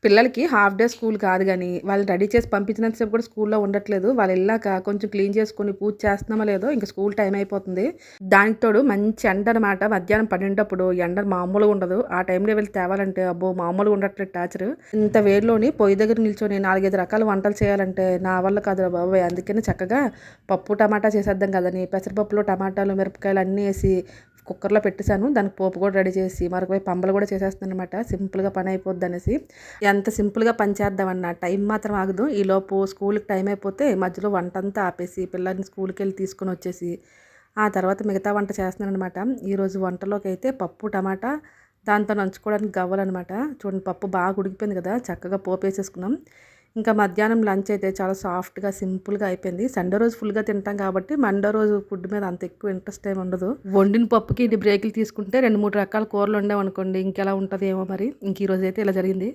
పిల్లలకి half day school కాదు గానీ, వాళ్ళని రెడీ చేసి పంపించినంత సేపు కూడా స్కూల్లో ఉండట్లేదు. వాళ్ళెళ్ళాక కొంచెం క్లీన్ చేసుకొని పూజ చేస్తున్నామో లేదో ఇంక స్కూల్ టైం అయిపోతుంది. దానికి తోడు మంచి ఎండనమాట. మధ్యాహ్నం 12 ఎండ మామూలుగా ఉండదు. ఆ టైంలో వెళ్లి తేవాలంటే అబ్బో! మామూలుగా ఉండట్లేదు టార్చరు. ఇంత వేడిలోని పొయ్యి దగ్గర నిల్చొని 4, 5 రకాల వంటలు చేయాలంటే నా వల్ల కాదురా బాబోయ్! అందుకని చక్కగా పప్పు, టమాటా చేసేద్దాం కదని పెసరపప్పులో టమాటాలు, మిరపకాయలు అన్నీ ఏసి కుక్కర్‌లో పెట్టేసాను. దానికి పోపు కూడా రెడీ చేసి మరొక వైపు అంబలి కూడా చేసేస్తున్నాననమాట. సింపుల్‌గా పని అయిపోద్దనేసి. ఎంత సింపుల్‌గా పని చేద్దామన్నా టైం మాత్రం ఆగదు. ఈలోపు స్కూలుకి టైం అయిపోతే మధ్యలో వంటంతా ఆపేసి పిల్లల్ని స్కూలుకెళ్ళి తీసుకొనొచ్చేసి, ఆ తర్వాత మిగతా వంట చేస్తున్నాననమాట. ఈరోజు వంటలోకైతే పప్పు, టమాటా దాంతో నంచుకోవడానికి గవ్వలనమాట. చూడండి పప్పు బాగా ఉడికిపోయింది కదా! చక్కగా పోపేసేసుకున్నాం. ఇంకా మధ్యాహ్నం లంచ్ అయితే చాలా సాఫ్ట్‌గా, సింపుల్‌గా అయిపోయింది. సండే రోజు ఫుల్‌గా తింటాం కాబట్టి, మండే రోజు ఫుడ్ మీద అంత ఎక్కువ ఇంట్రెస్ట్ ఏమి ఉండదు. వండిన పప్పుకి ఇన్ని బ్రేకులు తీసుకుంటే 2, 3 రకాల కూరలు వండామనుకోండి ఇంకెలా ఉంటదో ఏమో మరి. ఇంక ఈరోజైతే ఇలా జరిగింది.